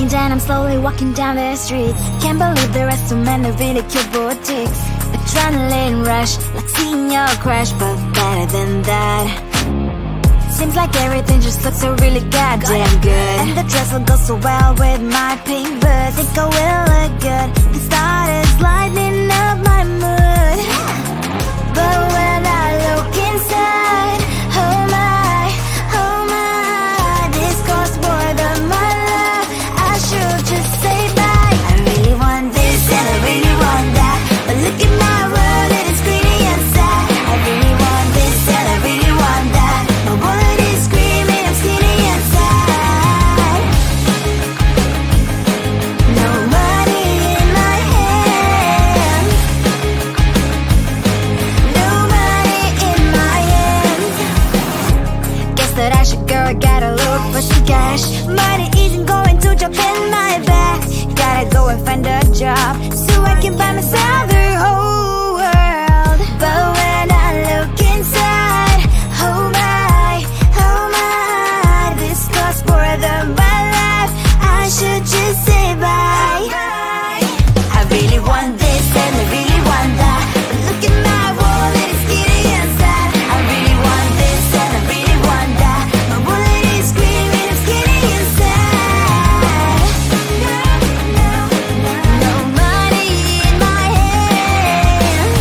And then I'm slowly walking down the streets. Can't believe there are so many really cute boutiques. Adrenaline rush, like seeing your crush, but better than that. Seems like everything just looks so really goddamn good. And the dress will go so well with my pink boots. Think I will look good. The start is lighting up my mood. But when I look inside, oh my, this costs more than my love. I should just say bye. I really want this and I really want that, but look at my world, it is greedy and sad. I really want this and I really want that. My wallet is screaming, I'm skinny and sad. No money in my hands. No money in my hands. Guess that I should go, I gotta look for some cash. Money isn't going to jump in my back. Gotta go and find a job so I can buy myself the whole world. But when I look inside, oh my, this costs more than my life. I should just say bye. I really want this and I really want that, but look at my wallet, it's skinny and sad. I really want this and I really want that. My wallet is screaming, I'm skinny and sad. No money in my hands.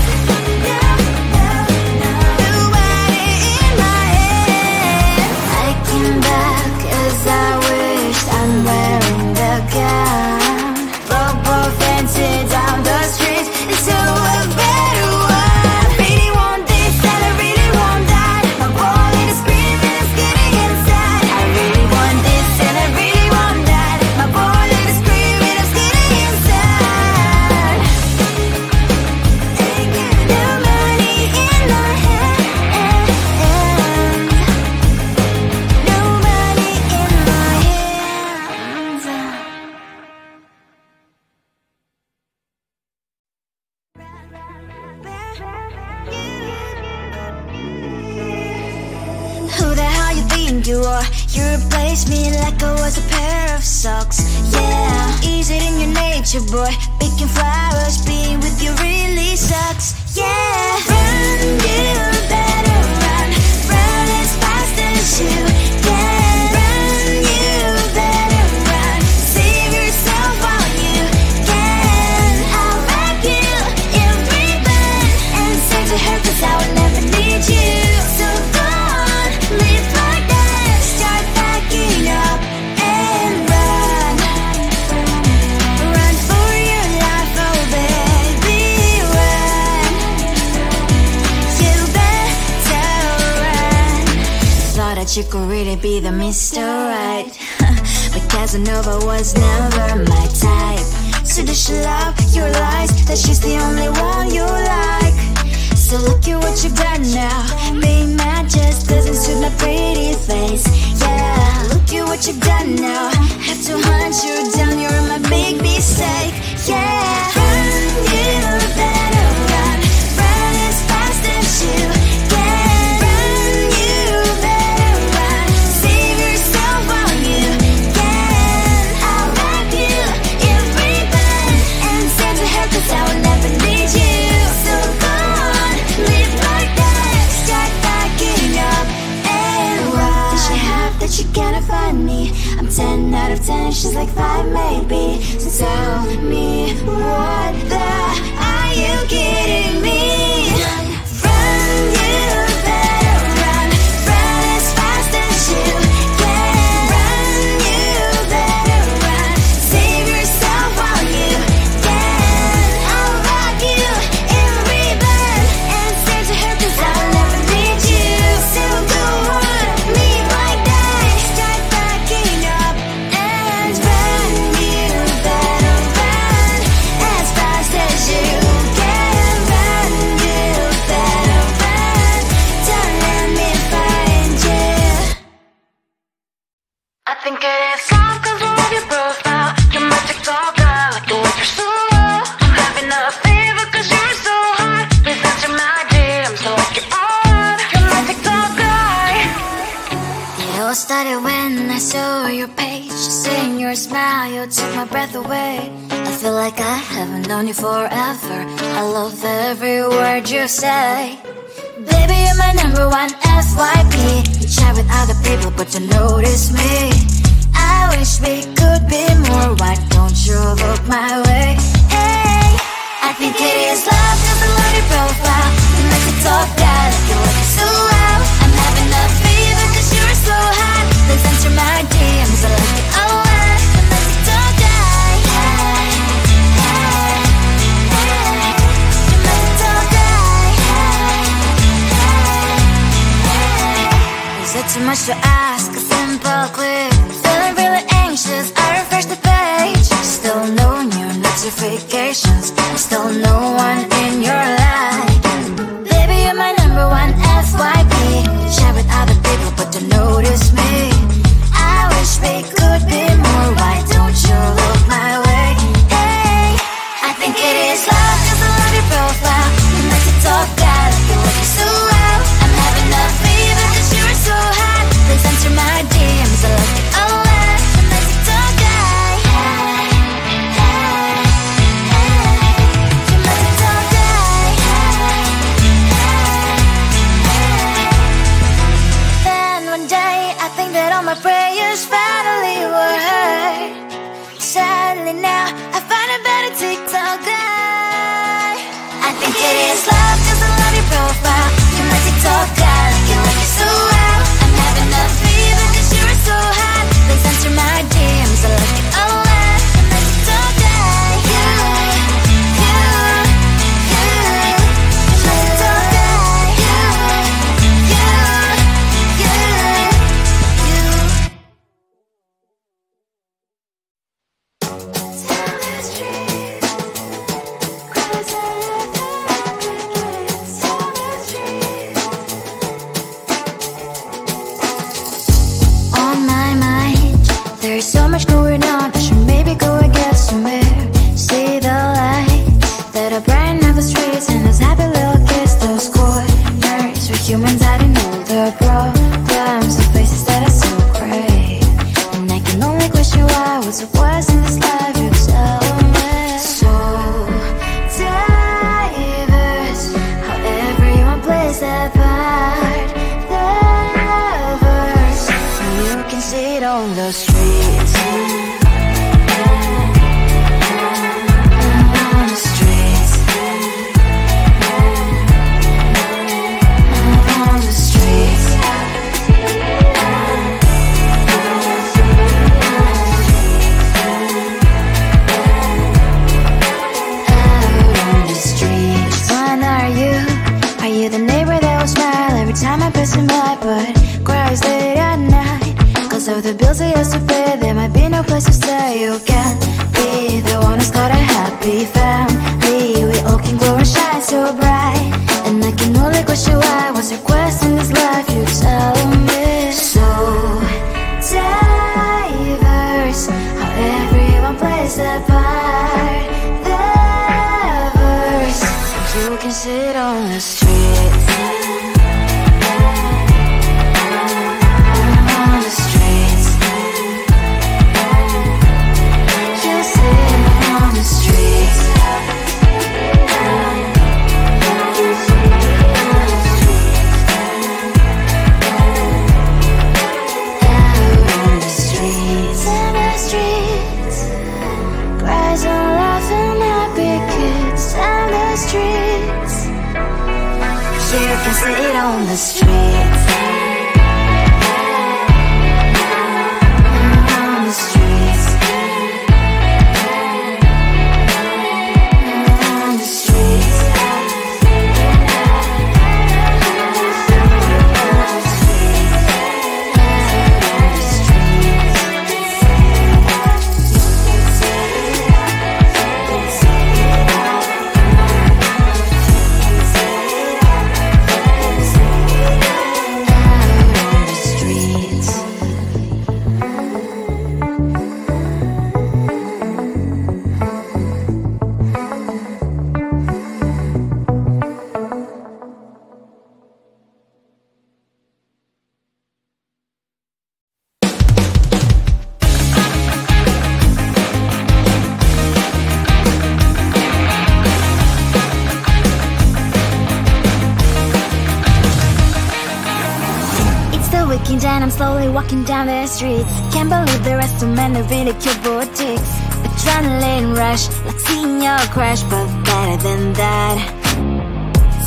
No money in my hands. I came back as I wished. I'm wearing the gown. Football fancy down the streets into a better one. I really want this and I really want that. My wallet is screaming, I'm skinny inside. I really want this and I really want that. My wallet is screaming, I'm skinny inside. No money in my hands. No money in my hands. Who the hell you think you are? You replaced me like I was a pair of socks. Yeah, is it in your nature, boy? Picking flowers, being with you really sucks. Yeah, run, you better run. Run as fast as you can. Run, you better run. Save yourself while you can. I'll wrap you in ribbon and send to her, 'cause I will never need you. So go on, live like that. Start packing up and run. Run for your life, oh baby, run. You better run. Thought that you could really be the Mr. Right, but Casanova was never my type. So does she love your lies, that she's the only one you like? So look at what you've done now. Being mad just doesn't suit my pretty face. Yeah, look at what you've done now. Have to hunt you down, you're my big mistake. Yeah, run, you better run. Run as fast as you can. Run, you better run. Save yourself while you can. I'll wrap you in ribbon and send to her, 'cause I will never need you. So go on, live like that. Start packing up and run. Does she have that she cannot find me? I'm 10 out of 10, she's like 5 maybe. So tell me, what the are you kidding me? Run, you better run. Run as fast as you can. Run, you better run. Save yourself while you can. I'll rock you in ribbon and send to her, 'cause I'll never need you. So go on, live like that. Start packing up and run. You better run as fast as you can. Run, you all started when I saw your page. Seeing your smile, you took my breath away. I feel like I haven't known you forever. I love every word you say. Baby, you're my number one FYP. You chat with other people, but you notice me. I wish we could be more. Why don't you look my way? Hey, I think it is love, cause I love your profile. You make me talk bad, like you're looking so well. I'm having a fever cause you're so hot. Please answer my DMs, I like it a lot. You make me talk bad. Hey, hey, hey. You make me talk bad. Hey, hey. Is it too much to ask? A simple click. Feeling really anxious, I refresh the page. Still no new notifications. Still no one in your life. Baby, you're my number one FYP. Share with other people, but don't notice me. I wish we could be more. Why don't you look my way? Hey, I think it is love, cause I love your profile. You make it talk bad, like you're looking so well. I'm having a fever cause you're so hot. Please answer my DMs, I like it a lot. You make it talk bad. Hey, hey, hey. You make it talk bad. Hey, hey, hey. Then one day I think that all my prayers finally were heard. Sadly now I find a better TikTok guy. I think it is love cause I love your profile. You make it talk bad, like you're looking so well. I'm having a fever cause you're so hot. Please answer my DMs, I like it a lot. You make it talk bad. You make it talk bad. On my mind, there's so much going on. I should maybe go and get somewhere. See the lights that are brighten up the streets, and those happy little kids, those corners where humans hiding all their problems, the faces that are so gray. And I can only question why was it was in this life. You tell me so diverse, how everyone plays their part. Their verse, you can see it on the streets. On the streets. On the streets. Out on the streets. When are you? Are you the neighbor that will smile every time I pass him by, but cries late at night? Cause of the bills I used to pay, there might be no place to stay. You can't be the one who's got a happy family. We all can glow and shine so bright, and I can only question why was your quest in this life. You tell me so diverse, how everyone plays their part. Their verse, you can sit on the streets. On the streets. You sit on the streets. Out on the streets. In the streets. Cries and laughing happy kids. On the streets. You can sit on the streets. On the streets. On the streets. weekend and I'm slowly walking down the streets. Can't believe the rest of men are really cute boutiques. Adrenaline rush, like seeing your crush, but better than that.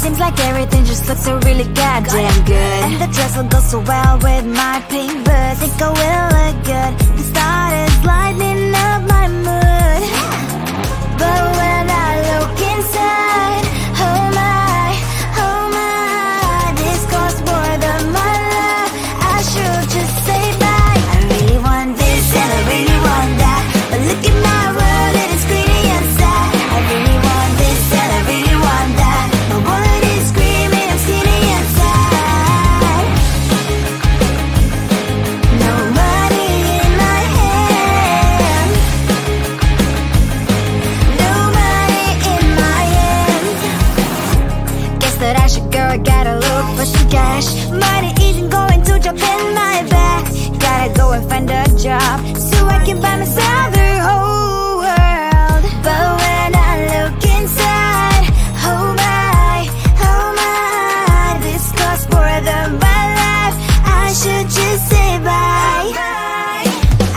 Seems like everything just looks so really goddamn good. And the dress will go so well with my pink boots. Think I will look good. The start is lighting up my mood. But when I look inside, oh my, this costs more than my love. I should just say bye. I really want this and I really want that, but look at my world, it is pretty inside. I really want this and I really want that. My wallet is screaming, I'm skinny inside. No money in my hand, no money in my hand. Guess that I should go, I gotta look for some cash. Money isn't going to jump in my back. Gotta go and find a job so I can buy myself the whole world. But when I look inside, oh my, this costs more than my life. I should just say bye.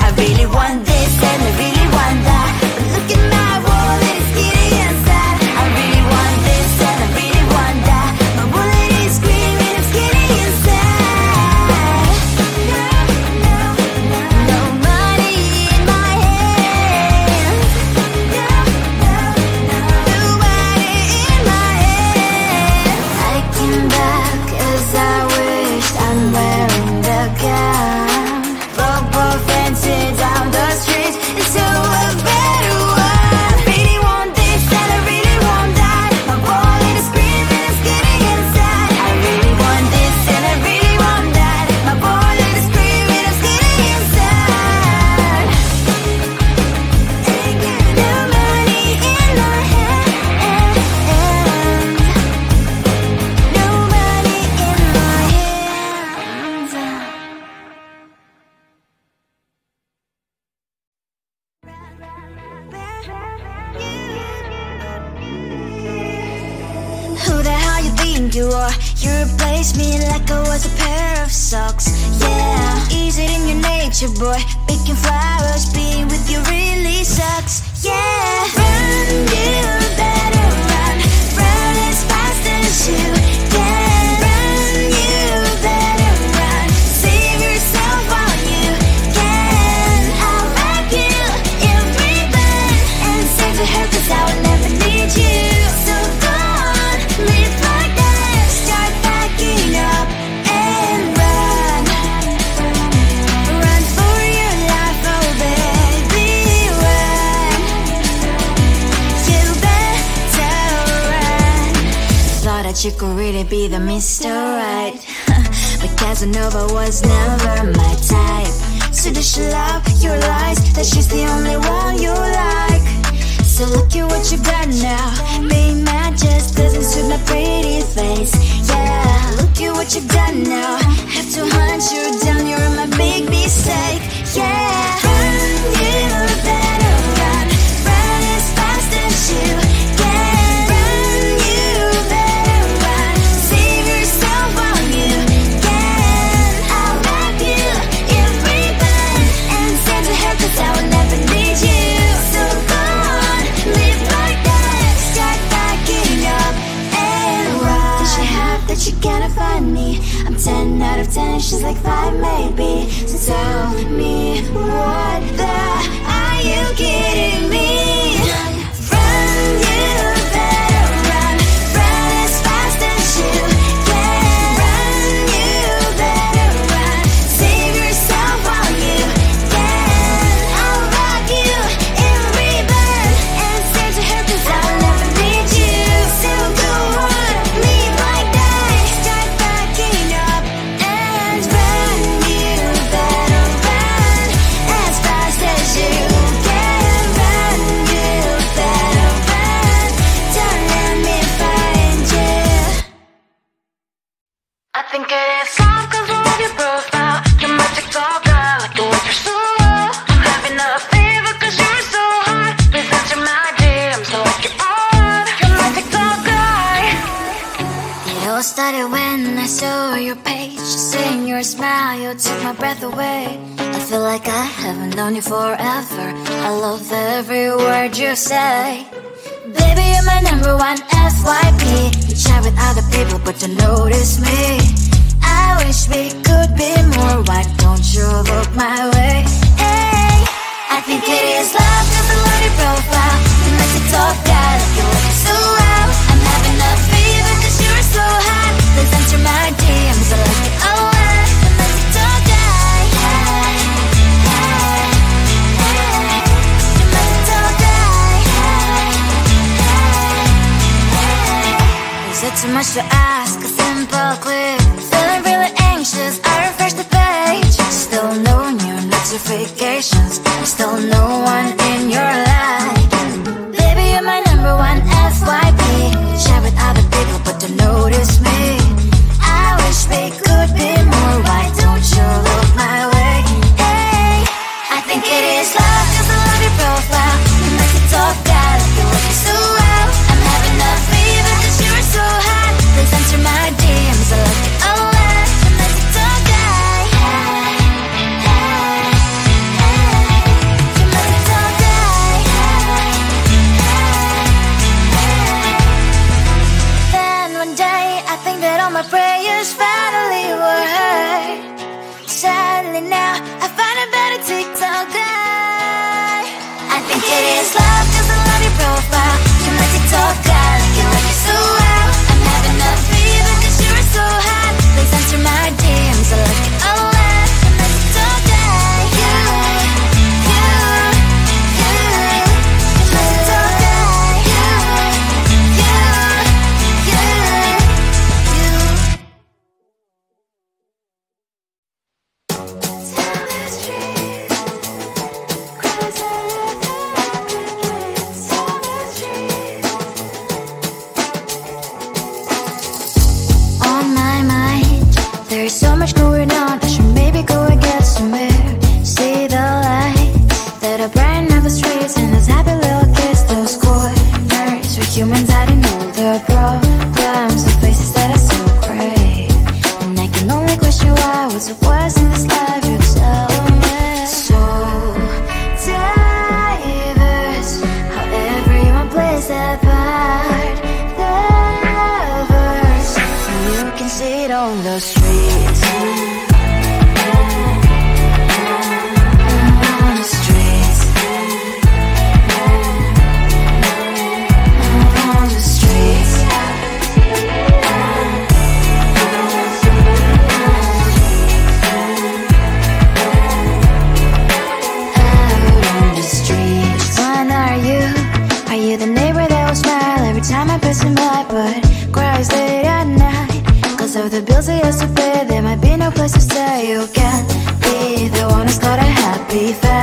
I really want this and I really want that, but look at my wallet, it's getting inside. I really want this and I really want that. My wallet is screaming, it's getting inside. No money in my hand, no money in my hand. I came back as I wished, I'm wearing the gown. Football fancy down the street into a better one. Really want this and I really want that. My wallet is screaming, it's getting inside. I really want this and I really want that. My wallet is screaming, it's getting inside. No money in my hand, no money in my hands. Who the hell you think you are? You replaced me like I was a pair of socks. Yeah, is it in your nature, boy? Picking flowers, being with you really sucks. Yeah, run, you better run. Run as fast as you can. Run, you better run. Save yourself while you can. I'll wrap you in ribbon and save the hair, 'cause I will never need you. So go on, live like that. Start packing up and run. Run for your life, oh baby, run. You better run. Thought that you could really be the Mr. Right, but Casanova was never my type. So does she love your lies, that she's the only one you like? So look at what you got now. Being mad just doesn't suit my pretty face. Yeah, look at what you got now. Have to hunt you down, you're my big mistake. Yeah, run, you better run. Run as fast as you can. Run, you better run. Save yourself while you can. I'll wrap you in ribbon and save the hair, 'cause I will never need you. So go on, live like that. Start packing up and run. Does she have that she cannot find me? I'm 10 out of 10, she's like 5 maybe. So tell me, what the are you kidding me? Run, you better run. Run as fast as you can. Run, you better run. Save yourself while you can. I'll rock you in ribbon and save the hair, 'cause I will never need you. So go on, live like that. Start packing up and run. You better run as fast as you can. Run, you better run. Don't let me find you. I think it is soft 'cause I love your profile. You're my TikTok girl, like the way you're so low. I'm having a fever 'cause you're so hot. Please answer my DMs, so I get on. You're my TikTok guy. It all started when I saw for your page, seeing your smile, you took my breath away. I feel like I haven't known you forever. I love every word you say. Baby, you're my number one FYP. You chat with other people but don't notice me. I wish we could be more. Why don't you look my way? Hey, I think it is love, cause I love your profile. You make the top guy like you look so well. I'm having a fever cause you're so hot. Please enter my DMs, I like it all. You make the top guy. Hey, hey, hey. You make the top guy. Hey, hey, hey. Is it too much to ask? A simple click. Feeling really anxious, I refresh the page. Still no new notifications. Still no one in your life. Baby, you're my number one FYP. Chat with other people but don't notice me. I wish we could be more. Why don't you look my way? Hey, I think it is love cause I love your profile. You make the top guy like you look so well. I'm having a fever cause you're so hot. Please answer my DMs, I like it all. You make the top guy. Hey, hey, hey. You make the top guy. Hey, hey, hey. Then one day I think that all my prayers finally were heard. Sadly now I find a better TikTok guy. I think it is love cause I love your profile. You make the top guy like you like it so well. I'm having a fever cause you're so hot. Please answer my DMs, I like it all. You make the top guy. You make the top guy. On my mind, there's so much going on. I should maybe go and get somewhere. See the lights that are bright on the streets, and those happy little kids, those corners where humans hiding all their problems, the faces that are so gray. And I can only question why, what's the worst in this life, you tell me. So diverse, how everyone plays their part. The lovers, you can see it on the streets. On the streets. On the streets. Out on the streets. When are you? Are you the neighbor that will smile every time I pass him by, but cries late at night? Cause of the bills I used to pay, there might be no place to stay. You can't be the one who's got a happy face.